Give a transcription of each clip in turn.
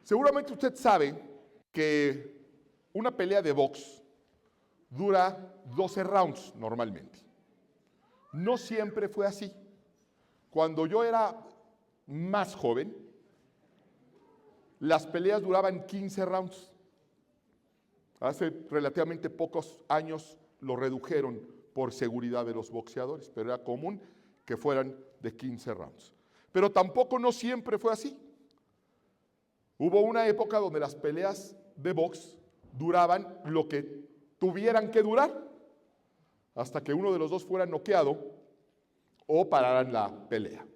Seguramente usted sabe que una pelea de box dura 12 rounds normalmente. No siempre fue así. Cuando yo era más joven, las peleas duraban 15 rounds. Hace relativamente pocos años lo redujeron por seguridad de los boxeadores, pero era común que fueran de 15 rounds. Pero tampoco no siempre fue así. Hubo una época donde las peleas de box duraban lo que tuvieran que durar, hasta que uno de los dos fuera noqueado o pararan la pelea.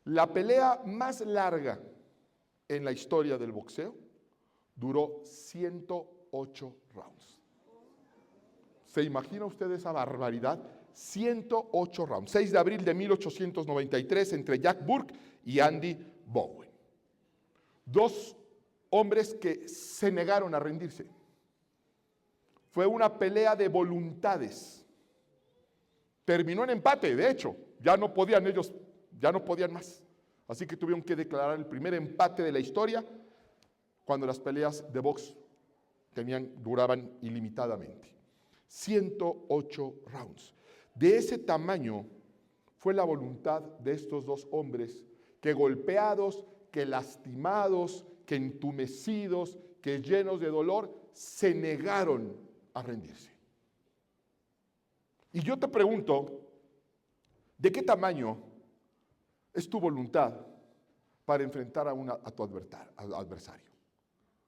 La pelea más larga en la historia del boxeo duró 108 rounds. ¿Se imagina usted esa barbaridad? 108 rounds. 6 de abril de 1893 entre Jack Burke y Andy Bowen. Dos hombres que se negaron a rendirse. Fue una pelea de voluntades. Terminó en empate, de hecho. Ya no podían ellos, ya no podían más. Así que tuvieron que declarar el primer empate de la historia cuando las peleas de box duraban ilimitadamente. 108 rounds. De ese tamaño fue la voluntad de estos dos hombres que golpeados, que lastimados, que entumecidos, que llenos de dolor, se negaron a rendirse. Y yo te pregunto, ¿de qué tamaño es tu voluntad para enfrentar a tu adversario?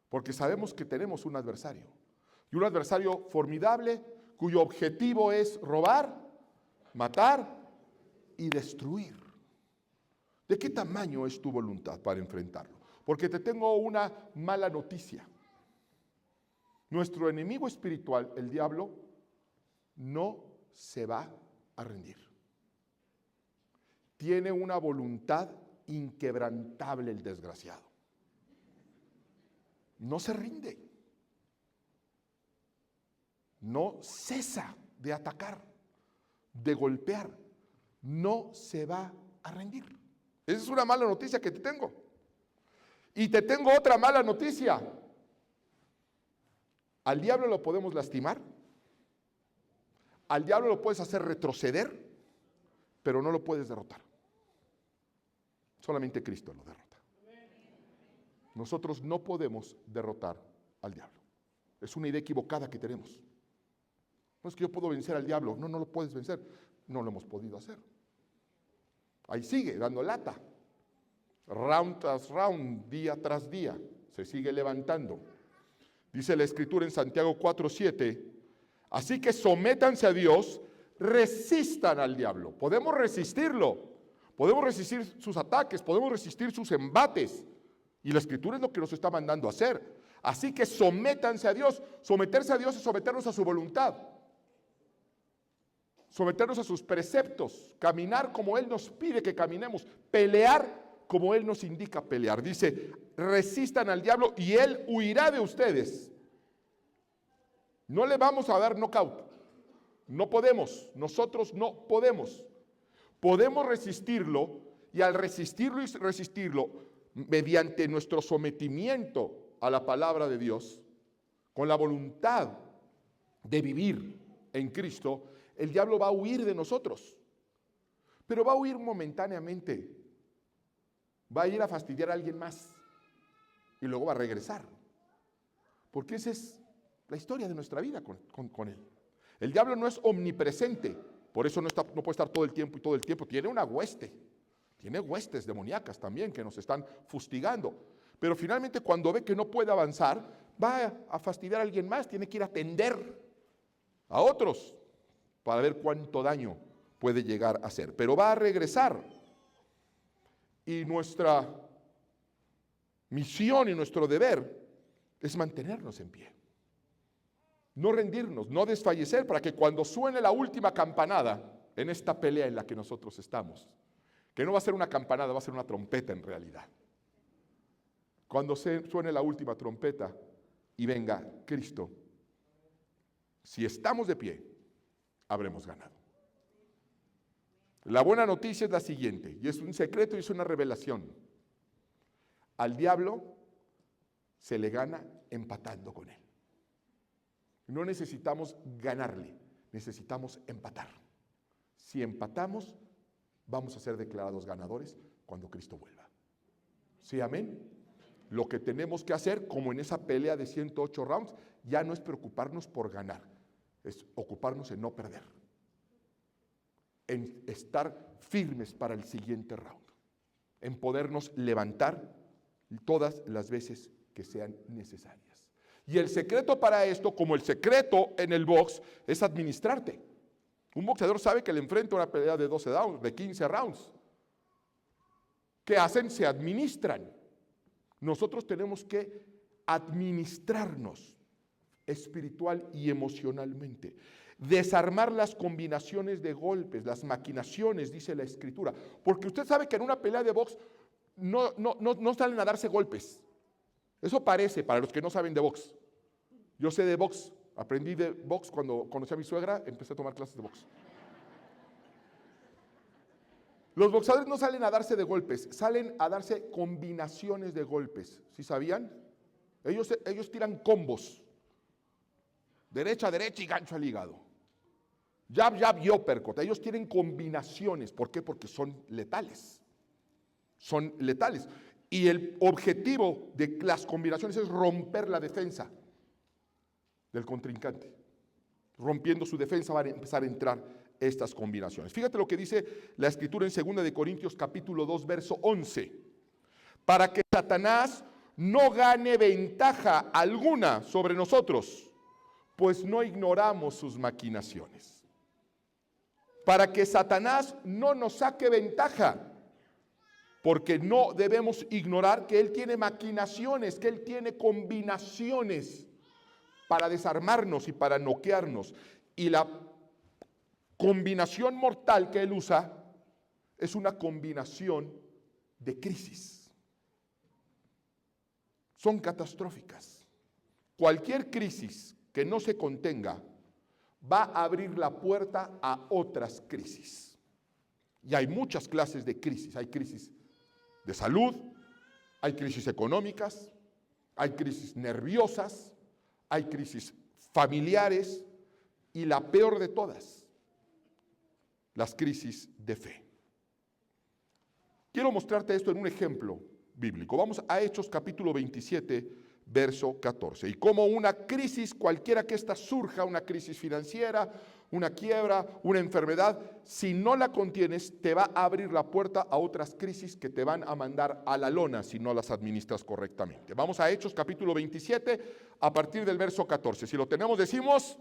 Porque sabemos que tenemos un adversario, y un adversario formidable cuyo objetivo es robar, matar y destruir. ¿De qué tamaño es tu voluntad para enfrentarlo? Porque te tengo una mala noticia. Nuestro enemigo espiritual, el diablo, no se va a rendir. Tiene una voluntad inquebrantable el desgraciado. No se rinde. No cesa de atacar, de golpear. No se va a rendir. Esa es una mala noticia que te tengo. Y te tengo otra mala noticia. Al diablo lo podemos lastimar. Al diablo lo puedes hacer retroceder, pero no lo puedes derrotar. Solamente Cristo lo derrota. Nosotros no podemos derrotar al diablo. Es una idea equivocada que tenemos. No es que yo puedo vencer al diablo. No, no lo puedes vencer. No lo hemos podido hacer. Ahí sigue, dando lata. Round tras round, día tras día. Se sigue levantando. Dice la Escritura en Santiago 4:7. Así que sométanse a Dios, resistan al diablo. Podemos resistirlo. Podemos resistir sus ataques, podemos resistir sus embates. Y la Escritura es lo que nos está mandando a hacer. Así que sométanse a Dios. Someterse a Dios es someternos a su voluntad. Someternos a sus preceptos. Caminar como Él nos pide que caminemos. Pelear como Él nos indica pelear. Dice, resistan al diablo y Él huirá de ustedes. No le vamos a dar knockout. No podemos. Nosotros no podemos. Podemos resistirlo, y al resistirlo y resistirlo, mediante nuestro sometimiento a la palabra de Dios, con la voluntad de vivir en Cristo, el diablo va a huir de nosotros. Pero va a huir momentáneamente. Va a ir a fastidiar a alguien más y luego va a regresar. Porque esa es la historia de nuestra vida con él. El diablo no es omnipresente. Por eso no puede estar todo el tiempo y todo el tiempo. Tiene una hueste. Tiene huestes demoníacas también que nos están fustigando. Pero finalmente cuando ve que no puede avanzar, va a fastidiar a alguien más. Tiene que ir a atender a otros para ver cuánto daño puede llegar a hacer. Pero va a regresar. Y nuestra misión y nuestro deber es mantenernos en pie. No rendirnos, no desfallecer, para que cuando suene la última campanada en esta pelea en la que nosotros estamos, que no va a ser una campanada, va a ser una trompeta en realidad. Cuando suene la última trompeta y venga Cristo, si estamos de pie, habremos ganado. La buena noticia es la siguiente, y es un secreto y es una revelación. Al diablo se le gana empatando con él. No necesitamos ganarle, necesitamos empatar. Si empatamos, vamos a ser declarados ganadores cuando Cristo vuelva. ¿Sí, amén? Lo que tenemos que hacer, como en esa pelea de 108 rounds, ya no es preocuparnos por ganar, es ocuparnos en no perder, en estar firmes para el siguiente round, en podernos levantar todas las veces que sean necesarias. Y el secreto para esto, como el secreto en el box, es administrarte. Un boxeador sabe que le enfrenta una pelea de 12 rounds, de 15 rounds. ¿Qué hacen? Se administran. Nosotros tenemos que administrarnos espiritual y emocionalmente. Desarmar las combinaciones de golpes, las maquinaciones, dice la Escritura. Porque usted sabe que en una pelea de box no salen a darse golpes. Eso parece para los que no saben de box. Yo sé de box, aprendí de box cuando conocí a mi suegra, empecé a tomar clases de box. Los boxeadores no salen a darse de golpes, salen a darse combinaciones de golpes. ¿Sí sabían? Ellos tiran combos. Derecha, derecha y gancho al hígado. Jab, jab y uppercut. Ellos tienen combinaciones. ¿Por qué? Porque son letales. Son letales. Y el objetivo de las combinaciones es romper la defensa del contrincante. Rompiendo su defensa van a empezar a entrar estas combinaciones. Fíjate lo que dice la Escritura en 2 de Corintios capítulo 2, verso 11. Para que Satanás no gane ventaja alguna sobre nosotros, pues no ignoramos sus maquinaciones. Para que Satanás no nos saque ventaja, porque no debemos ignorar que él tiene maquinaciones, que él tiene combinaciones para desarmarnos y para noquearnos. Y la combinación mortal que él usa es una combinación de crisis. Son catastróficas. Cualquier crisis que no se contenga va a abrir la puerta a otras crisis. Y hay muchas clases de crisis. Hay crisis de salud, hay crisis económicas, hay crisis nerviosas, hay crisis familiares y la peor de todas, las crisis de fe. Quiero mostrarte esto en un ejemplo bíblico. Vamos a Hechos capítulo 27, verso 14. Y como una crisis cualquiera que ésta surja, una crisis financiera, una quiebra, una enfermedad, si no la contienes, te va a abrir la puerta a otras crisis que te van a mandar a la lona si no las administras correctamente. Vamos a Hechos capítulo 27, a partir del verso 14. Si lo tenemos, decimos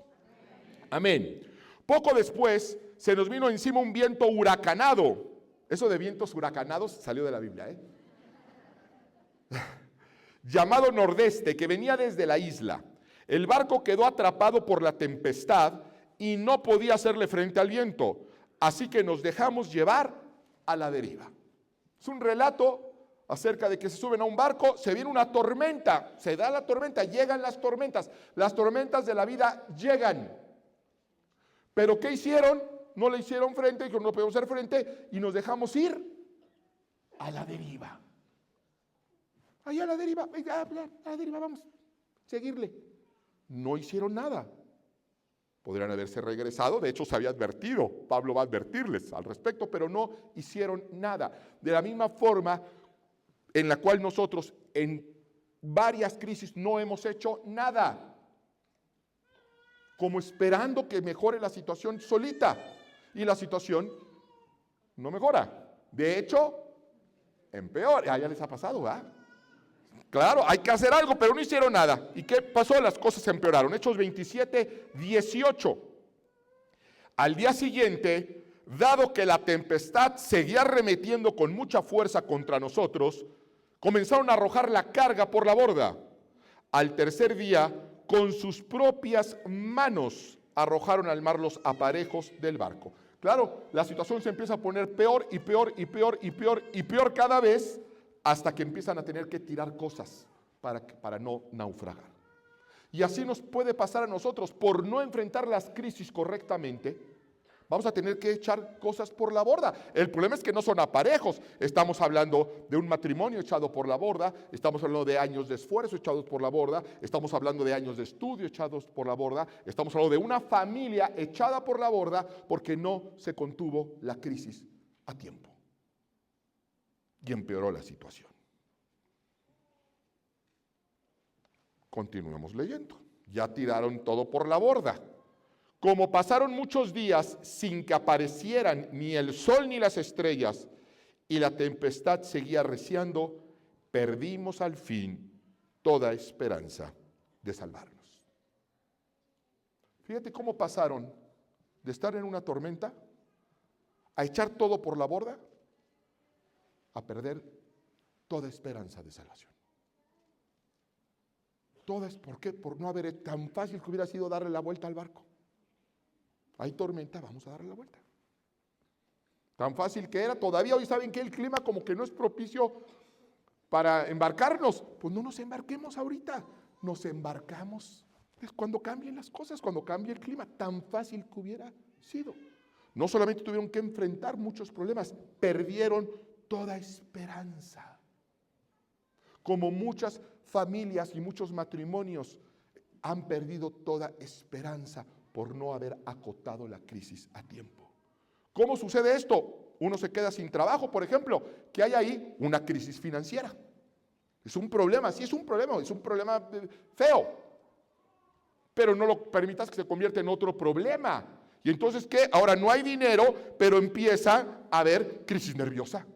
amén. Poco después se nos vino encima un viento huracanado. Eso de vientos huracanados salió de la Biblia, llamado nordeste, que venía desde la isla. El barco quedó atrapado por la tempestad y no podía hacerle frente al viento, así que nos dejamos llevar a la deriva. Es un relato acerca de que se suben a un barco, se viene una tormenta, se da la tormenta, llegan las tormentas de la vida llegan. Pero ¿qué hicieron? No le hicieron frente, dijeron no podemos hacer frente y nos dejamos ir a la deriva. Allá a la deriva, vamos a seguirle. No hicieron nada. Podrían haberse regresado, de hecho se había advertido, Pablo va a advertirles al respecto, pero no hicieron nada. De la misma forma en la cual nosotros en varias crisis no hemos hecho nada, como esperando que mejore la situación solita, y la situación no mejora. De hecho, empeora. Ya les ha pasado, ¿verdad? Claro, hay que hacer algo, pero no hicieron nada. ¿Y qué pasó? Las cosas empeoraron. Hechos 27, 18. Al día siguiente, dado que la tempestad seguía arremetiendo con mucha fuerza contra nosotros, comenzaron a arrojar la carga por la borda. Al tercer día, con sus propias manos, arrojaron al mar los aparejos del barco. Claro, la situación se empieza a poner peor y peor y peor y peor y peor cada vez, hasta que empiezan a tener que tirar cosas para no naufragar. Y así nos puede pasar a nosotros por no enfrentar las crisis correctamente, Vamos a tener que echar cosas por la borda. El problema es que no son aparejos. Estamos hablando de un matrimonio echado por la borda, estamos hablando de años de esfuerzo echados por la borda, estamos hablando de años de estudio echados por la borda, estamos hablando de una familia echada por la borda porque no se contuvo la crisis a tiempo. Y empeoró la situación. Continuamos leyendo. Ya tiraron todo por la borda. Como pasaron muchos días sin que aparecieran ni el sol ni las estrellas, y la tempestad seguía arreciando, perdimos al fin toda esperanza de salvarnos. Fíjate cómo pasaron de estar en una tormenta a echar todo por la borda, a perder toda esperanza de salvación. Todas, ¿por qué? Por no haber tan fácil que hubiera sido darle la vuelta al barco. Hay tormenta, vamos a darle la vuelta. Tan fácil que era, todavía hoy saben que el clima como que no es propicio para embarcarnos. Pues no nos embarquemos ahorita, nos embarcamos cuando cambien las cosas, cuando cambie el clima. Tan fácil que hubiera sido. No solamente tuvieron que enfrentar muchos problemas, perdieron toda esperanza. Como muchas familias y muchos matrimonios han perdido toda esperanza por no haber acotado la crisis a tiempo. ¿Cómo sucede esto? Uno se queda sin trabajo, por ejemplo, que hay ahí una crisis financiera. Es un problema, sí es un problema feo, pero no lo permitas que se convierta en otro problema. Y entonces, ¿qué? Ahora no hay dinero, pero empieza a haber crisis nerviosa.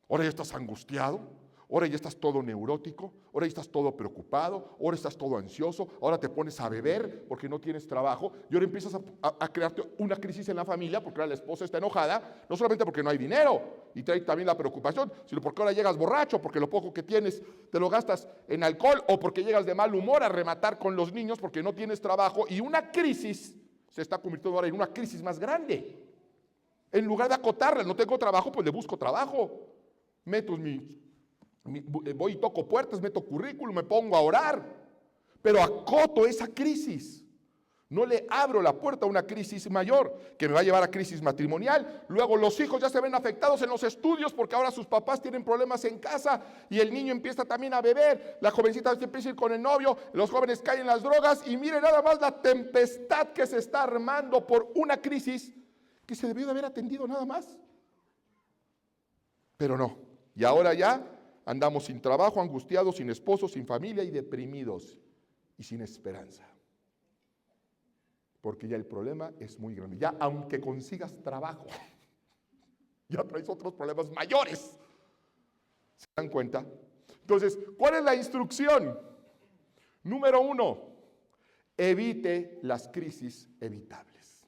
Ahora ya estás angustiado. Ahora ya estás todo neurótico, ahora ya estás todo preocupado, ahora estás todo ansioso, ahora te pones a beber porque no tienes trabajo y ahora empiezas a crearte una crisis en la familia porque ahora la esposa está enojada, no solamente porque no hay dinero y trae también la preocupación, sino porque ahora llegas borracho, porque lo poco que tienes te lo gastas en alcohol o porque llegas de mal humor a rematar con los niños porque no tienes trabajo y una crisis se está convirtiendo ahora en una crisis más grande. En lugar de acotarla, no tengo trabajo, pues le busco trabajo, voy y toco puertas, meto currículum, me pongo a orar, pero acoto esa crisis. No le abro la puerta a una crisis mayor que me va a llevar a crisis matrimonial. Luego los hijos ya se ven afectados en los estudios porque ahora sus papás tienen problemas en casa y el niño empieza también a beber, la jovencita empieza a ir con el novio, los jóvenes caen en las drogas y miren nada más la tempestad que se está armando por una crisis que se debió de haber atendido nada más. Pero no, y ahora ya andamos sin trabajo, angustiados, sin esposo, sin familia y deprimidos y sin esperanza. Porque ya el problema es muy grande. Ya aunque consigas trabajo, ya traes otros problemas mayores. ¿Se dan cuenta? Entonces, ¿cuál es la instrucción? Número 1, evite las crisis evitables.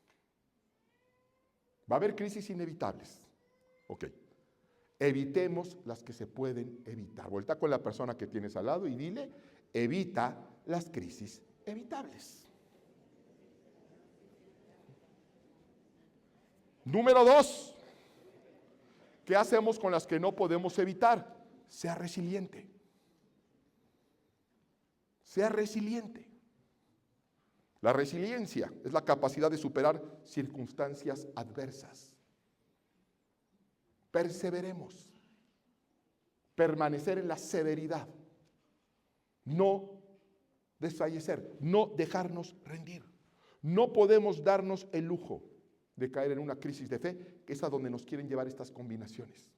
Va a haber crisis inevitables. Ok. Evitemos las que se pueden evitar. Voltea con la persona que tienes al lado y dile, evita las crisis evitables. Número 2, ¿qué hacemos con las que no podemos evitar? Sea resiliente. Sea resiliente. La resiliencia es la capacidad de superar circunstancias adversas. Perseveremos, permanecer en la severidad, no desfallecer, no dejarnos rendir. No podemos darnos el lujo de caer en una crisis de fe, que es a donde nos quieren llevar estas combinaciones.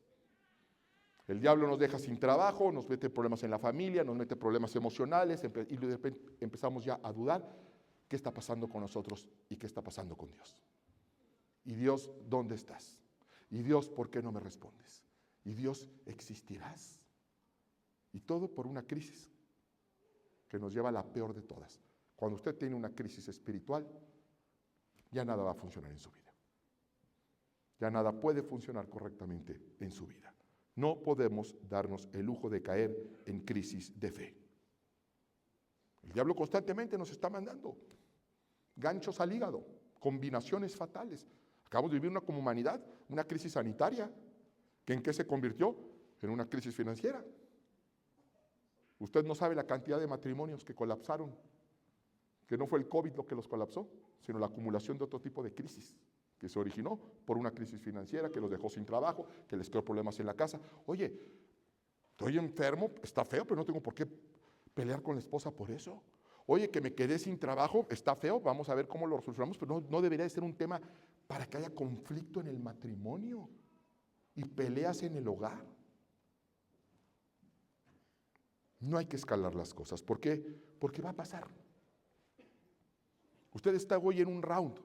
El diablo nos deja sin trabajo, nos mete problemas en la familia, nos mete problemas emocionales y de repente empezamos ya a dudar qué está pasando con nosotros y qué está pasando con Dios. Y Dios, ¿dónde estás? Y Dios, ¿por qué no me respondes? Y Dios, ¿existirás? Y todo por una crisis que nos lleva a la peor de todas. Cuando usted tiene una crisis espiritual, ya nada va a funcionar en su vida. Ya nada puede funcionar correctamente en su vida. No podemos darnos el lujo de caer en crisis de fe. El diablo constantemente nos está mandando ganchos al hígado, combinaciones fatales. Acabamos de vivir como humanidad una crisis sanitaria, que ¿en qué se convirtió? En una crisis financiera. Usted no sabe la cantidad de matrimonios que colapsaron, que no fue el COVID lo que los colapsó, sino la acumulación de otro tipo de crisis que se originó por una crisis financiera que los dejó sin trabajo, que les creó problemas en la casa. Oye, estoy enfermo, está feo, pero no tengo por qué pelear con la esposa por eso. Oye, que me quedé sin trabajo, está feo, vamos a ver cómo lo resolvemos, pero no debería de ser un tema para que haya conflicto en el matrimonio y peleas en el hogar. No hay que escalar las cosas. ¿Por qué? Porque va a pasar. Usted está hoy en un round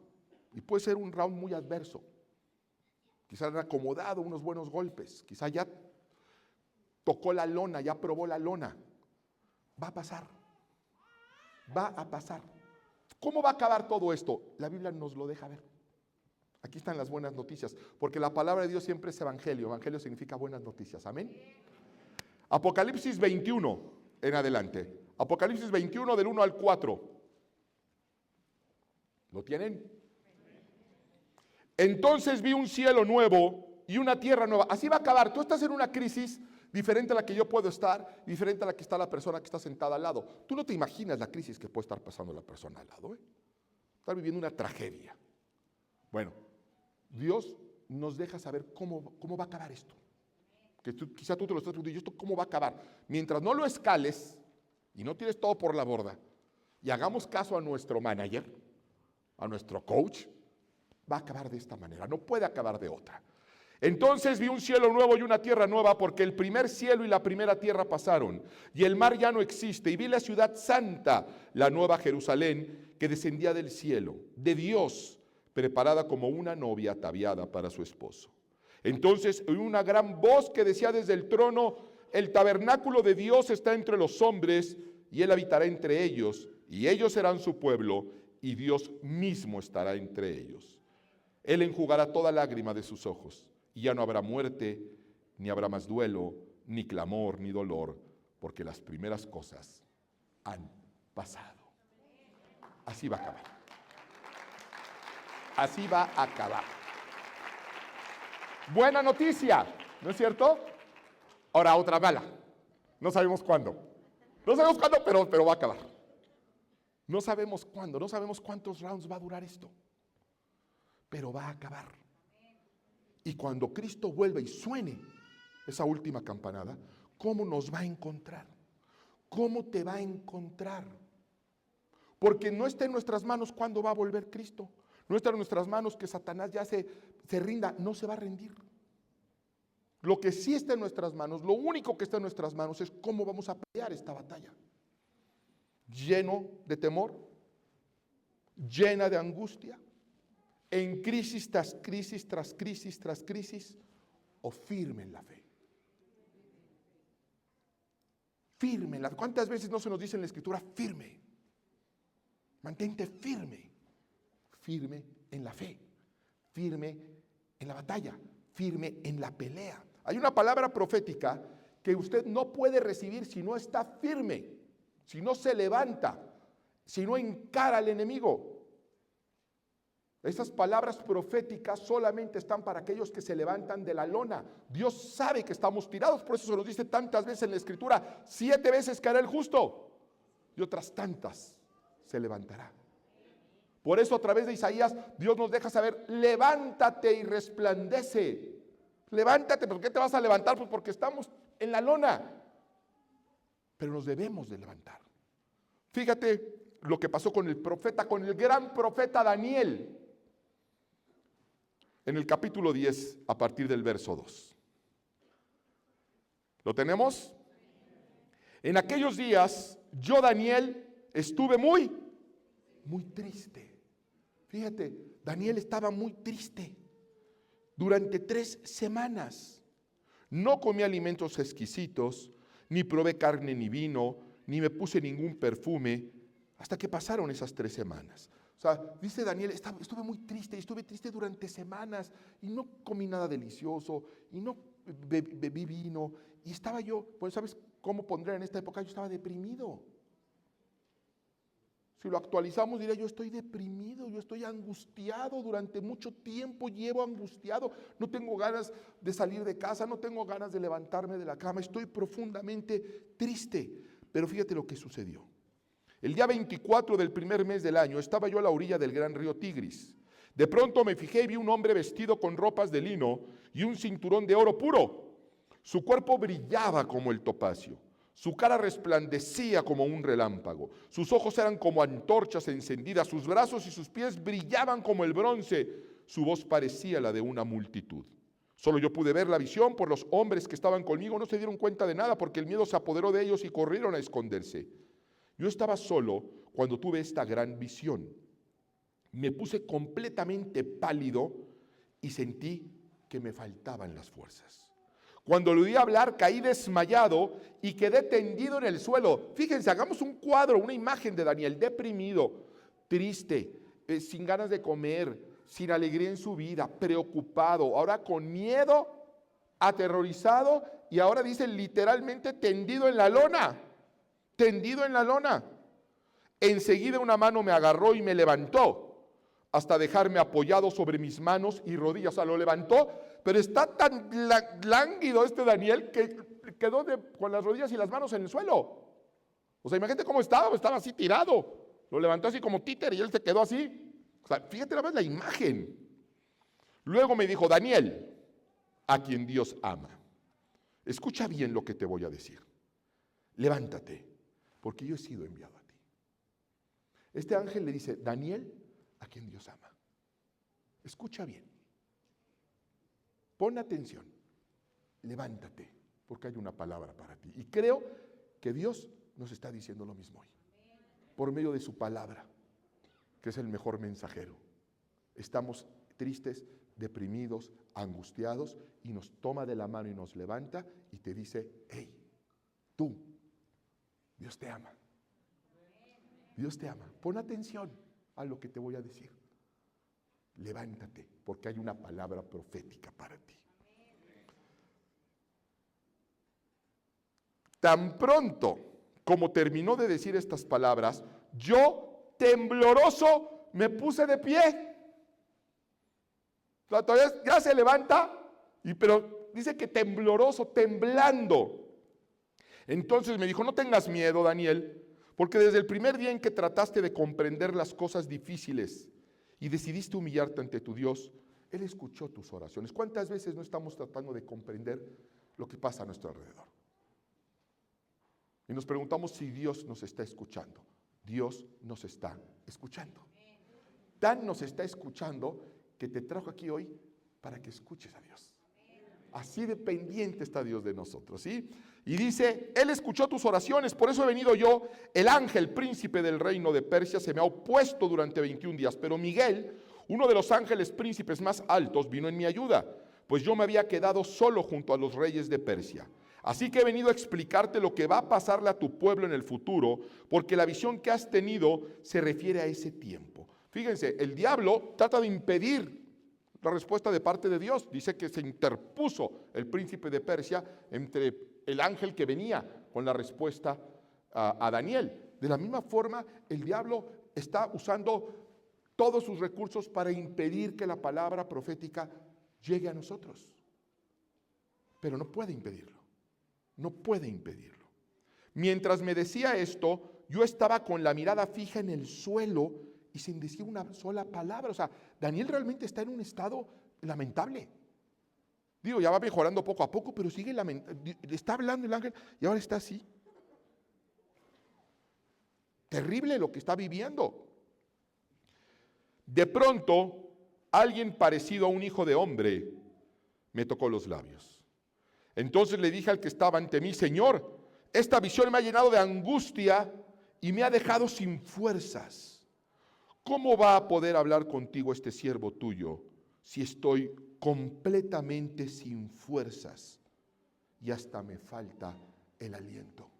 y puede ser un round muy adverso. Quizá han acomodado unos buenos golpes, quizá ya tocó la lona, ya probó la lona. Va a pasar. Va a pasar. ¿Cómo va a acabar todo esto? La Biblia nos lo deja ver. Aquí están las buenas noticias, porque la palabra de Dios siempre es evangelio. Evangelio significa buenas noticias. Amén. Apocalipsis 21 en adelante. Apocalipsis 21 del 1 al 4. ¿Lo tienen? Entonces vi un cielo nuevo y una tierra nueva. Así va a acabar. Tú estás en una crisis diferente a la que yo puedo estar, diferente a la que está la persona que está sentada al lado. Tú no te imaginas la crisis que puede estar pasando la persona al lado. Estar viviendo una tragedia. Bueno, Dios nos deja saber cómo va a acabar esto. Que quizá tú te lo estás preguntando, ¿y esto cómo va a acabar? Mientras no lo escales y no tires todo por la borda y hagamos caso a nuestro manager, a nuestro coach, va a acabar de esta manera, no puede acabar de otra. Entonces vi un cielo nuevo y una tierra nueva, porque el primer cielo y la primera tierra pasaron, y el mar ya no existe, y vi la ciudad santa, la nueva Jerusalén, que descendía del cielo, de Dios, preparada como una novia ataviada para su esposo. Entonces oí una gran voz que decía desde el trono: el tabernáculo de Dios está entre los hombres, y Él habitará entre ellos, y ellos serán su pueblo, y Dios mismo estará entre ellos. Él enjugará toda lágrima de sus ojos, y ya no habrá muerte, ni habrá más duelo, ni clamor, ni dolor, porque las primeras cosas han pasado. Así va a acabar. Así va a acabar. Buena noticia, ¿no es cierto? Ahora otra mala. No sabemos cuándo. No sabemos cuándo, pero va a acabar. No sabemos cuándo, no sabemos cuántos rounds va a durar esto. Pero va a acabar. Y cuando Cristo vuelva y suene esa última campanada, ¿cómo nos va a encontrar? ¿Cómo te va a encontrar? Porque no está en nuestras manos cuándo va a volver Cristo. No está en nuestras manos que Satanás ya se rinda. No se va a rendir. Lo que sí está en nuestras manos, lo único que está en nuestras manos es cómo vamos a pelear esta batalla. Lleno de temor, llena de angustia, en crisis tras crisis, tras crisis, tras crisis, o firme en la fe. Firme en la fe. ¿Cuántas veces no se nos dice en la Escritura firme? Mantente firme. Firme en la fe. Firme en la batalla. Firme en la pelea. Hay una palabra profética que usted no puede recibir si no está firme, si no se levanta, si no encara al enemigo. Esas palabras proféticas solamente están para aquellos que se levantan de la lona. Dios sabe que estamos tirados, por eso se nos dice tantas veces en la Escritura: 7 veces caerá el justo y otras tantas se levantará. Por eso a través de Isaías Dios nos deja saber: levántate y resplandece. Levántate. ¿Por qué te vas a levantar? Pues porque estamos en la lona. Pero nos debemos de levantar. Fíjate lo que pasó con el profeta, con el gran profeta Daniel. En el capítulo 10, a partir del verso 2. ¿Lo tenemos? En aquellos días, yo, Daniel, estuve muy triste. Fíjate, Daniel estaba muy triste. Durante 3 semanas. No comí alimentos exquisitos, ni probé carne ni vino, ni me puse ningún perfume, hasta que pasaron esas 3 semanas. O sea, dice Daniel, estuve muy triste, estuve triste durante semanas, y no comí nada delicioso, y no bebí vino, y estaba yo, pues ¿sabes cómo pondré en esta época? Yo estaba deprimido. Si lo actualizamos, diría: yo estoy deprimido, yo estoy angustiado, durante mucho tiempo llevo angustiado, no tengo ganas de salir de casa, no tengo ganas de levantarme de la cama, estoy profundamente triste. Pero fíjate lo que sucedió. El día 24 del primer mes del año estaba yo a la orilla del gran río Tigris. De pronto me fijé y vi un hombre vestido con ropas de lino y un cinturón de oro puro. Su cuerpo brillaba como el topacio. Su cara resplandecía como un relámpago. Sus ojos eran como antorchas encendidas. Sus brazos y sus pies brillaban como el bronce. Su voz parecía la de una multitud. Solo yo pude ver la visión, por los hombres que estaban conmigo no se dieron cuenta de nada porque el miedo se apoderó de ellos y corrieron a esconderse. Yo estaba solo cuando tuve esta gran visión. Me puse completamente pálido y sentí que me faltaban las fuerzas. Cuando le oí hablar, caí desmayado y quedé tendido en el suelo. Fíjense, hagamos un cuadro, una imagen de Daniel, deprimido, triste, sin ganas de comer, sin alegría en su vida, preocupado, ahora con miedo, aterrorizado y ahora dice literalmente tendido en la lona. Tendido en la lona. Enseguida una mano me agarró y me levantó hasta dejarme apoyado sobre mis manos y rodillas. O sea, lo levantó, pero está tan lánguido este Daniel que quedó con las rodillas y las manos en el suelo. O sea, imagínate cómo estaba así tirado. Lo levantó así como títere y él se quedó así. O sea, fíjate nada más la imagen. Luego me dijo, Daniel, a quien Dios ama, escucha bien lo que te voy a decir. Levántate, porque yo he sido enviado a ti. Este ángel le dice, Daniel, a quien Dios ama. Escucha bien. Pon atención. Levántate, porque hay una palabra para ti. Y creo que Dios nos está diciendo lo mismo hoy. Por medio de su palabra, que es el mejor mensajero. Estamos tristes, deprimidos, angustiados, y nos toma de la mano y nos levanta y te dice, hey, tú, Dios te ama. Dios te ama. Pon atención a lo que te voy a decir. Levántate, porque hay una palabra profética para ti. Tan pronto como terminó de decir estas palabras, yo, tembloroso, me puse de pie. Todavía ya se levanta, pero dice que tembloroso, temblando. Entonces me dijo, no tengas miedo, Daniel, porque desde el primer día en que trataste de comprender las cosas difíciles y decidiste humillarte ante tu Dios, Él escuchó tus oraciones. ¿Cuántas veces no estamos tratando de comprender lo que pasa a nuestro alrededor? Y nos preguntamos si Dios nos está escuchando. Dios nos está escuchando. Tan nos está escuchando que te trajo aquí hoy para que escuches a Dios. Así dependiente está Dios de nosotros, ¿sí? Y dice, Él escuchó tus oraciones, por eso he venido yo, el ángel príncipe del reino de Persia se me ha opuesto durante 21 días, pero Miguel, uno de los ángeles príncipes más altos, vino en mi ayuda, pues yo me había quedado solo junto a los reyes de Persia. Así que he venido a explicarte lo que va a pasarle a tu pueblo en el futuro, porque la visión que has tenido se refiere a ese tiempo. Fíjense, el diablo trata de impedir la respuesta de parte de Dios. Dice que se interpuso el príncipe de Persia entre el ángel que venía con la respuesta a Daniel. De la misma forma, el diablo está usando todos sus recursos para impedir que la palabra profética llegue a nosotros. Pero no puede impedirlo. No puede impedirlo. Mientras me decía esto, yo estaba con la mirada fija en el suelo y sin decir una sola palabra. O sea, Daniel realmente está en un estado lamentable. Digo, ya va mejorando poco a poco, pero sigue lamentable. Está hablando el ángel y ahora está así. Terrible lo que está viviendo. De pronto, alguien parecido a un hijo de hombre me tocó los labios. Entonces le dije al que estaba ante mí, Señor, esta visión me ha llenado de angustia y me ha dejado sin fuerzas. ¿Cómo va a poder hablar contigo este siervo tuyo si estoy completamente sin fuerzas y hasta me falta el aliento?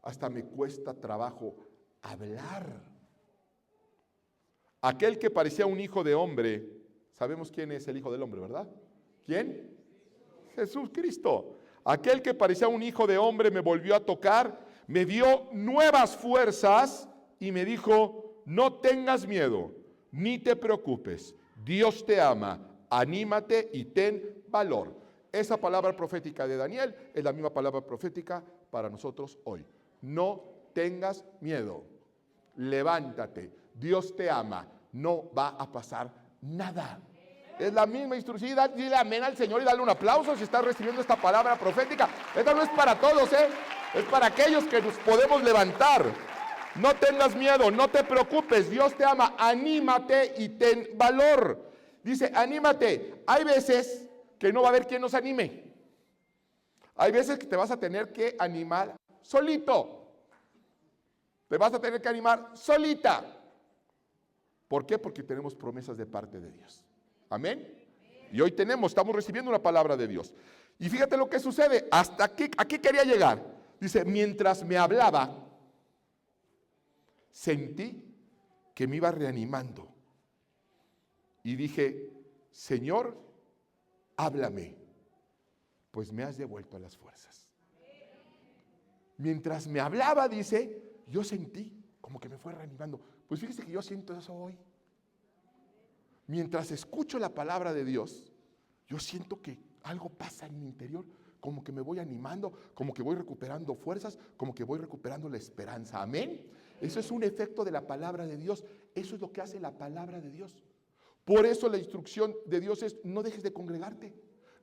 Hasta me cuesta trabajo hablar. Aquel que parecía un hijo de hombre, sabemos quién es el hijo del hombre, ¿verdad? ¿Quién? Jesucristo. Aquel que parecía un hijo de hombre me volvió a tocar, me dio nuevas fuerzas y me dijo, no tengas miedo, ni te preocupes, Dios te ama, anímate y ten valor. Esa palabra profética de Daniel es la misma palabra profética para nosotros hoy. No tengas miedo, levántate, Dios te ama, no va a pasar nada. Es la misma instrucción. Dile amén al Señor y dale un aplauso si estás recibiendo esta palabra profética. Esta no es para todos, es para aquellos que nos podemos levantar. No tengas miedo, no te preocupes, Dios te ama, anímate y ten valor. Dice, anímate. Hay veces que no va a haber quien nos anime. Hay veces que te vas a tener que animar solito. Te vas a tener que animar solita. ¿Por qué? Porque tenemos promesas de parte de Dios. Amén. Y hoy estamos recibiendo una palabra de Dios. Y fíjate lo que sucede. Hasta aquí quería llegar. Dice, mientras me hablaba, sentí que me iba reanimando. Y dije, Señor, háblame, pues me has devuelto a las fuerzas. Mientras me hablaba, dice, yo sentí como que me fue reanimando. Pues fíjese que yo siento eso hoy. Mientras escucho la palabra de Dios, yo siento que algo pasa en mi interior, como que me voy animando, como que voy recuperando fuerzas, como que voy recuperando la esperanza. Amén. Eso es un efecto de la palabra de Dios. Eso es lo que hace la palabra de Dios. Por eso la instrucción de Dios es: no dejes de congregarte,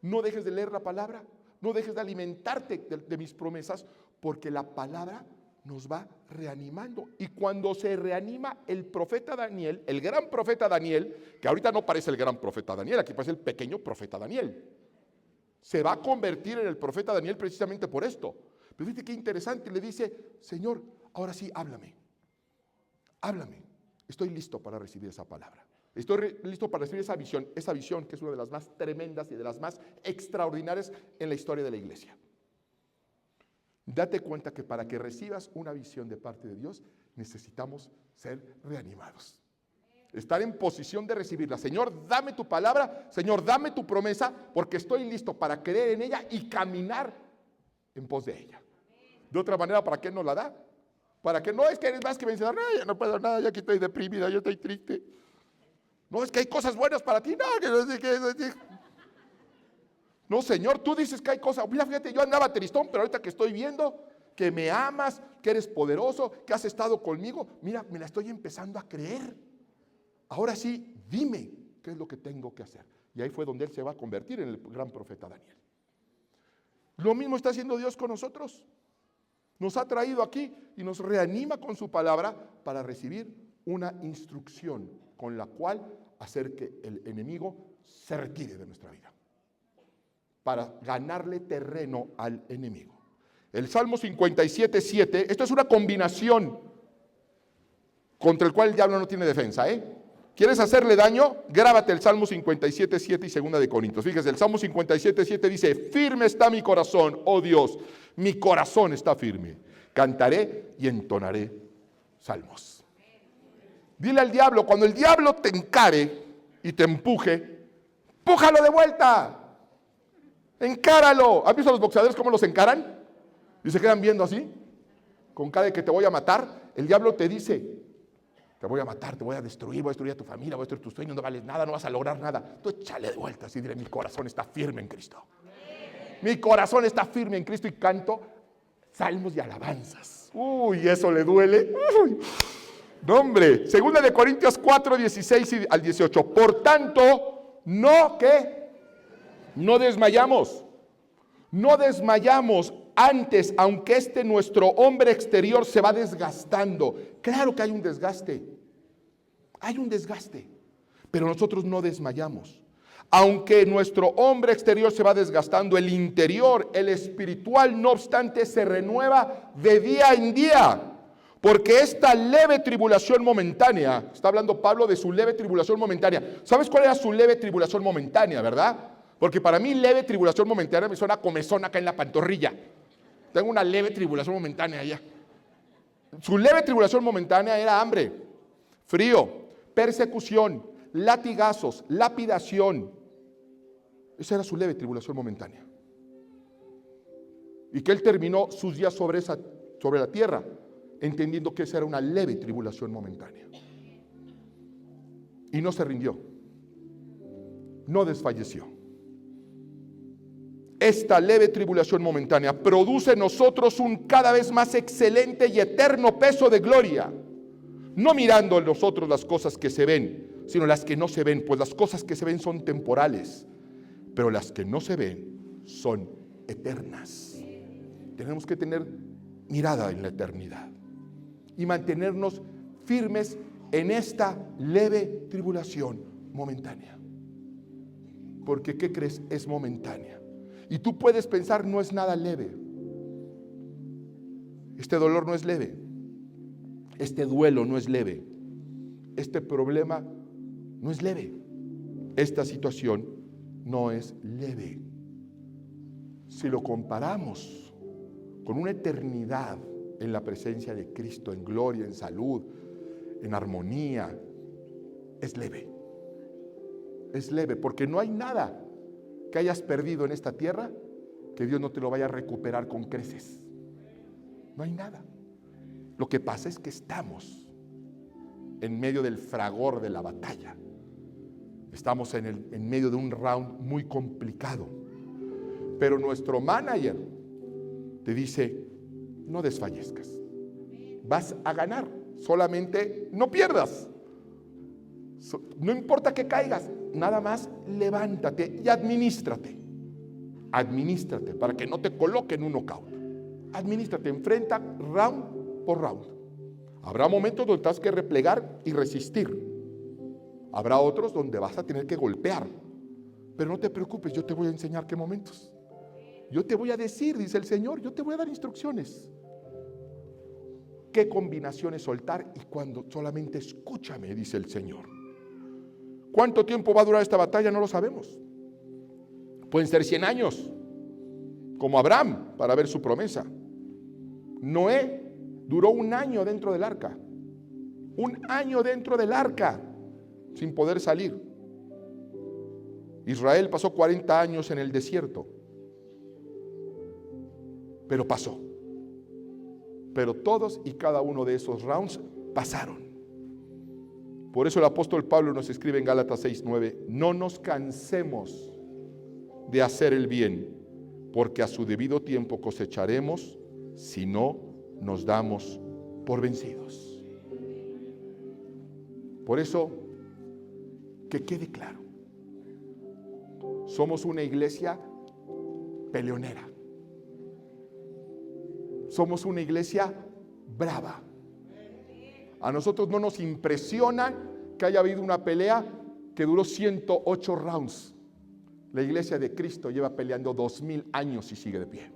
no dejes de leer la palabra, no dejes de alimentarte de mis promesas, porque la palabra nos va reanimando. Y cuando se reanima el profeta Daniel, el gran profeta Daniel, que ahorita no parece el gran profeta Daniel, aquí parece el pequeño profeta Daniel, se va a convertir en el profeta Daniel precisamente por esto. Pero fíjate qué interesante, le dice: Señor, ahora sí, háblame, estoy listo para recibir esa palabra. Estoy listo para recibir esa visión que es una de las más tremendas y de las más extraordinarias en la historia de la iglesia. Date cuenta que para que recibas una visión de parte de Dios, necesitamos ser reanimados. Estar en posición de recibirla. Señor, dame tu palabra, Señor, dame tu promesa, porque estoy listo para creer en ella y caminar en pos de ella. De otra manera, ¿para qué nos la da? Para que no es que eres más que vencedor. No, ya no puedo nada, ya que estoy deprimida, yo estoy triste. No, es que hay cosas buenas para ti. No, que no sé qué. No, Señor, tú dices que hay cosas. Mira, fíjate, yo andaba tristón, pero ahorita que estoy viendo que me amas, que eres poderoso, que has estado conmigo, mira, me la estoy empezando a creer. Ahora sí, dime qué es lo que tengo que hacer. Y ahí fue donde él se va a convertir en el gran profeta Daniel. Lo mismo está haciendo Dios con nosotros. Nos ha traído aquí y nos reanima con su palabra para recibir una instrucción con la cual hacer que el enemigo se retire de nuestra vida, para ganarle terreno al enemigo. El Salmo 57:7, esto es una combinación contra el cual el diablo no tiene defensa, ¿Quieres hacerle daño? Grábate el Salmo 57:7 y 2 de Corintios. Fíjese, el Salmo 57:7 dice: firme está mi corazón, oh Dios, mi corazón está firme. Cantaré y entonaré salmos. Dile al diablo, cuando el diablo te encare y te empuje, empújalo de vuelta. Encáralo. ¿Has visto a los boxeadores cómo los encaran? Y se quedan viendo así, con cara de que te voy a matar. El diablo te dice: te voy a matar, te voy a destruir a tu familia, voy a destruir tus sueños, no vales nada, no vas a lograr nada. Tú échale de vuelta así, dile: mi corazón está firme en Cristo. Mi corazón está firme en Cristo, y canto salmos y alabanzas. Uy, eso le duele. Uy. No, hombre. 2 de Corintios 4:16 al 18. Por tanto, no desmayamos. No desmayamos. Antes, aunque nuestro hombre exterior se va desgastando. Claro que hay un desgaste. Hay un desgaste. Pero nosotros no desmayamos. Aunque nuestro hombre exterior se va desgastando, el interior, el espiritual, no obstante, se renueva de día en día. Porque esta leve tribulación momentánea, está hablando Pablo de su leve tribulación momentánea. ¿Sabes cuál era su leve tribulación momentánea, verdad? Porque para mí leve tribulación momentánea me suena comezón acá en la pantorrilla. Tengo una leve tribulación momentánea allá. Su leve tribulación momentánea era hambre, frío, persecución, latigazos, lapidación. Esa era su leve tribulación momentánea. Y que él terminó sus días sobre la tierra, entendiendo que esa era una leve tribulación momentánea. Y no se rindió. No desfalleció. Esta leve tribulación momentánea produce en nosotros un cada vez más excelente y eterno peso de gloria. no mirando nosotros las cosas que se ven, sino las que no se ven, pues las cosas que se ven son temporales, pero las que no se ven son eternas. Tenemos que tener mirada en la eternidad y mantenernos firmes en esta leve tribulación momentánea. Porque, ¿qué crees? Es momentánea. Y tú puedes pensar, no es nada leve. Este dolor no es leve. Este duelo no es leve. Este problema no es leve. Esta situación no es leve. Si lo comparamos con una eternidad en la presencia de Cristo, en gloria, en salud, en armonía, es leve. Es leve, porque no hay nada que hayas perdido en esta tierra que Dios no te lo vaya a recuperar con creces. No hay nada. Lo que pasa es que estamos en medio del fragor de la batalla. Estamos en medio de un round muy complicado. Pero nuestro manager te dice, no desfallezcas. Vas a ganar, solamente no pierdas. No importa que caigas, nada más levántate y administrate. Administrate para que no te coloquen un knockout. Administrate, enfrenta round por round. Habrá momentos donde tendrás que replegar y resistir. Habrá otros donde vas a tener que golpear. Pero no te preocupes, yo te voy a enseñar qué momentos. Yo te voy a decir, dice el Señor, yo te voy a dar instrucciones. Qué combinaciones soltar y cuando solamente escúchame, dice el Señor. ¿Cuánto tiempo va a durar esta batalla? No lo sabemos. Pueden ser 100 años, como Abraham, para ver su promesa. Noé duró 1 año dentro del arca. 1 año dentro del arca, sin poder salir. Israel pasó 40 años en el desierto. Pero pasó. Pero todos y cada uno de esos rounds pasaron. Por eso el apóstol Pablo nos escribe en Gálatas 6:9, no nos cansemos de hacer el bien, porque a su debido tiempo cosecharemos si no nos damos por vencidos. Por eso, que quede claro, somos una iglesia peleonera. Somos una iglesia brava. A nosotros no nos impresiona que haya habido una pelea que duró 108 rounds. La iglesia de Cristo lleva peleando 2000 años y sigue de pie.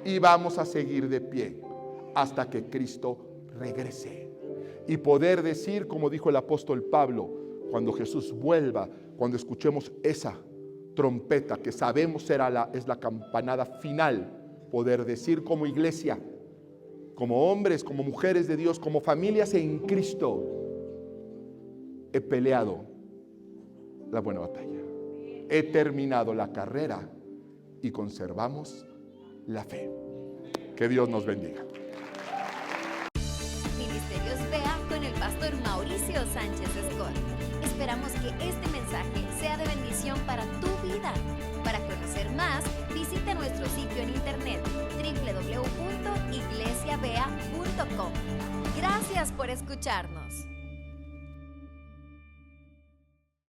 Y vamos a seguir de pie hasta que Cristo regrese. Y poder decir, como dijo el apóstol Pablo, cuando Jesús vuelva, cuando escuchemos esa trompeta que sabemos es la campanada final, poder decir como iglesia, como hombres, como mujeres de Dios, como familias en Cristo, he peleado la buena batalla, he terminado la carrera y conservamos la fe. Que Dios nos bendiga. Ministerios Vea con el pastor Mauricio Sánchez Escort. Esperamos que este mensaje sea de bendición para tu vida. Para conocer más, visita nuestro sitio en internet www.iglesiavea.com. Gracias por escucharnos.